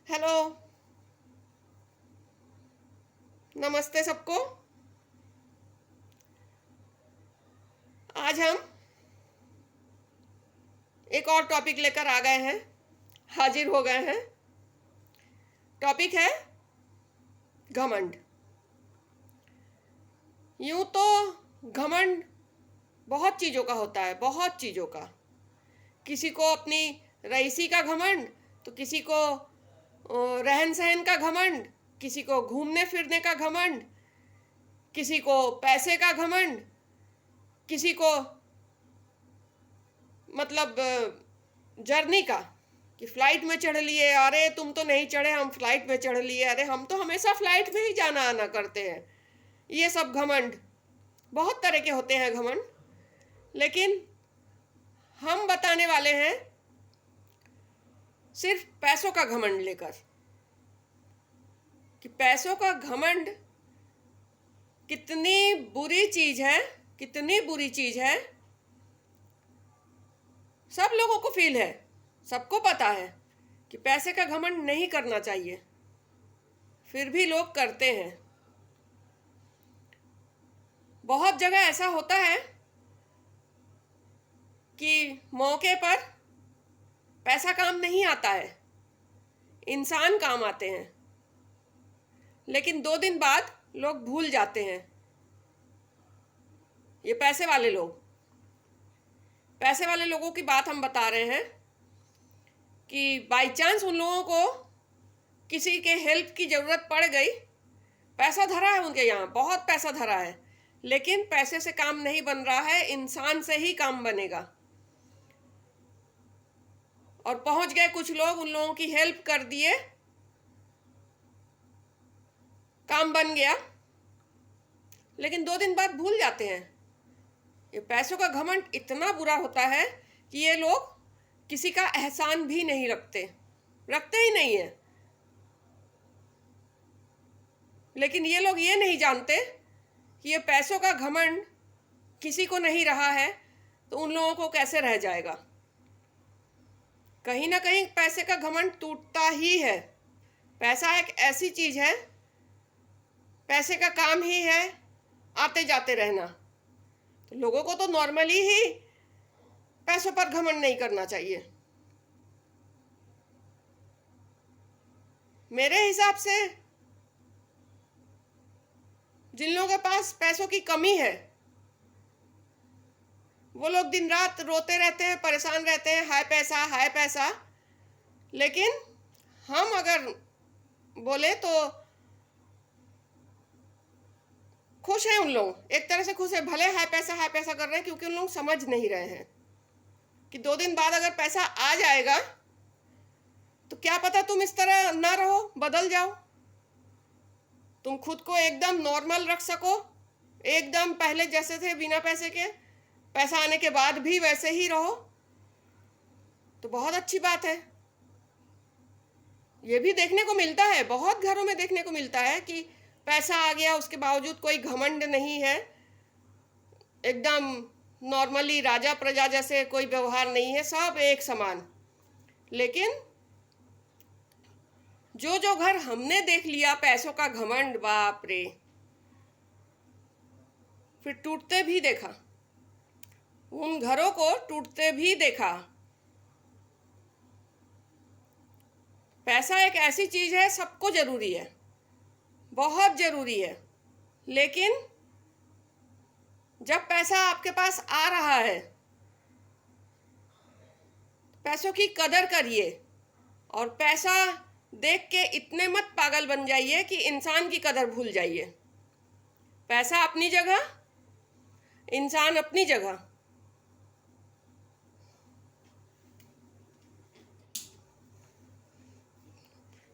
Hello. नमस्ते सबको। आज हम एक और टॉपिक लेकर आ गए हैं, हाजिर हो गए हैं। टॉपिक है घमंड। यूं तो घमंड बहुत चीज़ों का होता है, बहुत चीज़ों का। किसी को अपनी रईसी का घमंड, तो किसी को रहन सहन का घमंड, किसी को घूमने फिरने का घमंड, किसी को पैसे का घमंड, किसी को मतलब जर्नी का, कि फ्लाइट में चढ़ लिए, अरे तुम तो नहीं चढ़े, हम फ्लाइट में चढ़ लिए, अरे हम तो हमेशा फ्लाइट में ही जाना आना करते हैं। ये सब घमंड, बहुत तरह के होते हैं घमंड। लेकिन हम बताने वाले हैं सिर्फ पैसों का घमंड लेकर, कि पैसों का घमंड कितनी बुरी चीज है, कितनी बुरी चीज है। सब लोगों को फील है, सबको पता है कि पैसे का घमंड नहीं करना चाहिए, फिर भी लोग करते हैं। बहुत जगह ऐसा होता है कि मौके पर पैसा काम नहीं आता है, इंसान काम आते हैं, लेकिन 2 दिन बाद लोग भूल जाते हैं। ये पैसे वाले लोगों की बात हम बता रहे हैं कि बाई चांस उन लोगों को किसी के हेल्प की ज़रूरत पड़ गई, पैसा धरा है उनके यहाँ, बहुत पैसा धरा है, लेकिन पैसे से काम नहीं बन रहा है, इंसान से ही काम बनेगा। और पहुंच गए कुछ लोग, उन लोगों की हेल्प कर दिए, काम बन गया, लेकिन 2 दिन बाद भूल जाते हैं। ये पैसों का घमंड इतना बुरा होता है कि ये लोग किसी का एहसान भी नहीं रखते ही नहीं है। लेकिन ये लोग ये नहीं जानते कि ये पैसों का घमंड किसी को नहीं रहा है तो उन लोगों को कैसे रह जाएगा। कहीं ना कहीं पैसे का घमंड टूटता ही है। पैसा एक ऐसी चीज है, पैसे का काम ही है आते जाते रहना। तो लोगों को तो नॉर्मली ही पैसों पर घमंड नहीं करना चाहिए। मेरे हिसाब से जिन लोगों के पास पैसों की कमी है, वो लोग दिन रात रोते रहते हैं, परेशान रहते हैं, हाय पैसा हाय पैसा। लेकिन हम अगर बोले तो खुश हैं उन लोग, एक तरह से खुश है, भले हाय पैसा कर रहे हैं, क्योंकि उन लोग समझ नहीं रहे हैं कि 2 दिन बाद अगर पैसा आ जाएगा तो क्या पता तुम इस तरह ना रहो, बदल जाओ, तुम खुद को एकदम नॉर्मल रख सको, एकदम पहले जैसे थे बिना पैसे के, पैसा आने के बाद भी वैसे ही रहो, तो बहुत अच्छी बात है। ये भी देखने को मिलता है, बहुत घरों में देखने को मिलता है कि पैसा आ गया उसके बावजूद कोई घमंड नहीं है, एकदम नॉर्मली राजा प्रजा जैसे कोई व्यवहार नहीं है, सब एक समान। लेकिन जो जो घर हमने देख लिया पैसों का घमंड, बाप रे, फिर टूटते भी देखा, उन घरों को टूटते भी देखा। पैसा एक ऐसी चीज है, सबको जरूरी है, बहुत जरूरी है, लेकिन जब पैसा आपके पास आ रहा है, पैसों की कदर करिए, और पैसा देख के इतने मत पागल बन जाइए कि इंसान की कदर भूल जाइए। पैसा अपनी जगह, इंसान अपनी जगह।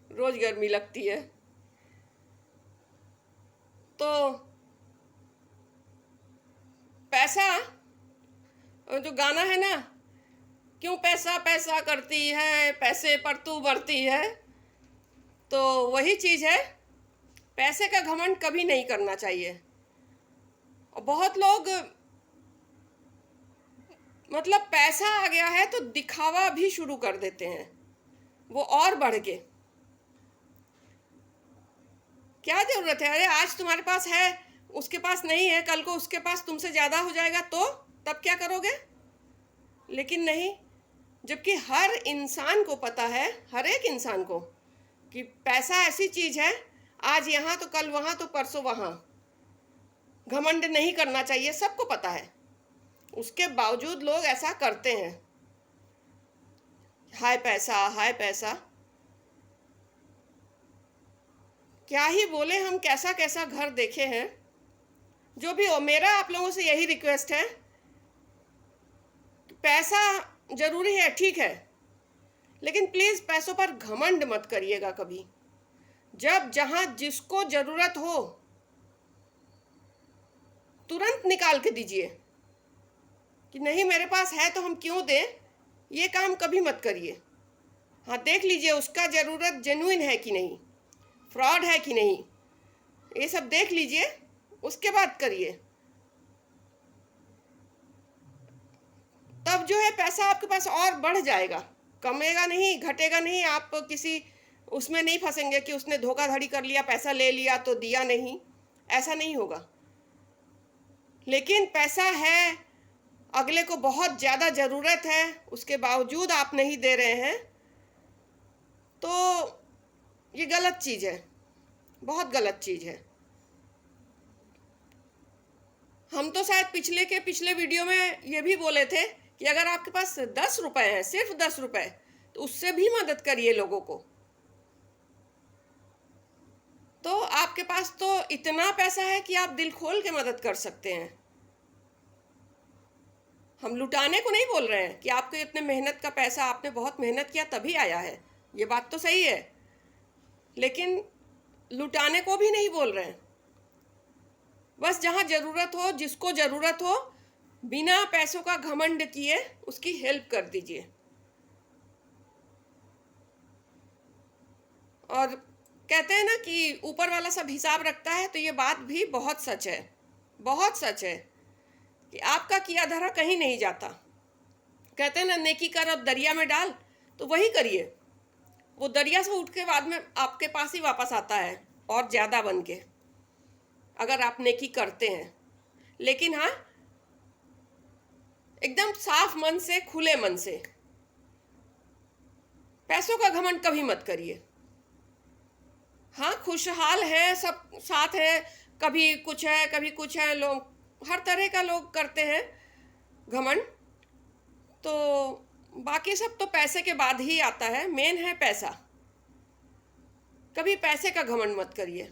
रोज गर्मी लगती है। तो पैसा, जो गाना है ना, क्यों पैसा पैसा करती है, पैसे पर तू बढ़ती है, तो वही चीज़ है, पैसे का घमंड कभी नहीं करना चाहिए। और बहुत लोग मतलब पैसा आ गया है तो दिखावा भी शुरू कर देते हैं, वो और बढ़ के। क्या ज़रूरत है? अरे आज तुम्हारे पास है, उसके पास नहीं है, कल को उसके पास तुमसे ज़्यादा हो जाएगा तो तब क्या करोगे? लेकिन नहीं, जबकि हर इंसान को पता है, हर एक इंसान को, कि पैसा ऐसी चीज़ है, आज यहाँ तो कल वहाँ तो परसों वहाँ। घमंड नहीं करना चाहिए, सबको पता है। उसके बावजूद लोग ऐसा करते हैं, हाय पैसा हाय पैसा। क्या ही बोले हम, कैसा कैसा घर देखे हैं। जो भी हो, मेरा आप लोगों से यही रिक्वेस्ट है, पैसा जरूरी है, ठीक है, लेकिन प्लीज पैसों पर घमंड मत करिएगा कभी। जब जहां जिसको जरूरत हो तुरंत निकाल के दीजिए, कि नहीं मेरे पास है तो हम क्यों दें, ये काम कभी मत करिए। हाँ, देख लीजिए उसका ज़रूरत जेन्युइन है कि नहीं, फ्रॉड है कि नहीं, ये सब देख लीजिए, उसके बाद करिए। तब जो है पैसा आपके पास और बढ़ जाएगा, कमेगा नहीं, घटेगा नहीं। आप किसी उसमें नहीं फंसेंगे कि उसने धोखाधड़ी कर लिया, पैसा ले लिया तो दिया नहीं, ऐसा नहीं होगा। लेकिन पैसा है, अगले को बहुत ज़्यादा ज़रूरत है, उसके बावजूद आप नहीं दे रहे हैं, तो ये गलत चीज़ है, बहुत गलत चीज़ है। हम तो शायद पिछले वीडियो में ये भी बोले थे कि अगर आपके पास 10 रुपए है, सिर्फ 10 रुपए, तो उससे भी मदद करिए लोगों को। तो आपके पास तो इतना पैसा है कि आप दिल खोल के मदद कर सकते हैं। हम लुटाने को नहीं बोल रहे हैं कि आपके इतने मेहनत का पैसा, आपने बहुत मेहनत किया तभी आया है, ये बात तो सही है, लेकिन लुटाने को भी नहीं बोल रहे हैं। बस जहाँ ज़रूरत हो, जिसको ज़रूरत हो, बिना पैसों का घमंड किए उसकी हेल्प कर दीजिए। और कहते हैं ना कि ऊपर वाला सब हिसाब रखता है, तो ये बात भी बहुत सच है, बहुत सच है, कि आपका किया धरा कहीं नहीं जाता। कहते हैं ना, नेकी कर अब दरिया में डाल, तो वही करिए, वो दरिया से उठ के बाद में आपके पास ही वापस आता है, और ज़्यादा बन के, अगर आप नेकी करते हैं। लेकिन हाँ, एकदम साफ मन से, खुले मन से, पैसों का घमंड कभी मत करिए। हाँ, खुशहाल है, सब साथ है, कभी कुछ है कभी कुछ है, लोग हर तरह का लोग करते हैं घमंड, तो बाकी सब तो पैसे के बाद ही आता है, मेन है पैसा। कभी पैसे का घमंड मत करिए।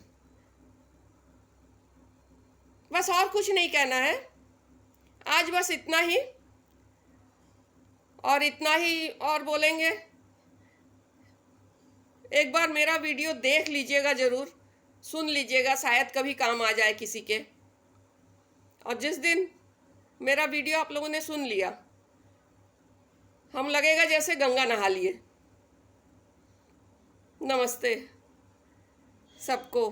बस और कुछ नहीं कहना है आज, बस इतना ही, और इतना ही और बोलेंगे। एक बार मेरा वीडियो देख लीजिएगा, ज़रूर सुन लीजिएगा, शायद कभी काम आ जाए किसी के। और जिस दिन मेरा वीडियो आप लोगों ने सुन लिया, हम लगेगा जैसे गंगा नहा लिए। नमस्ते सबको।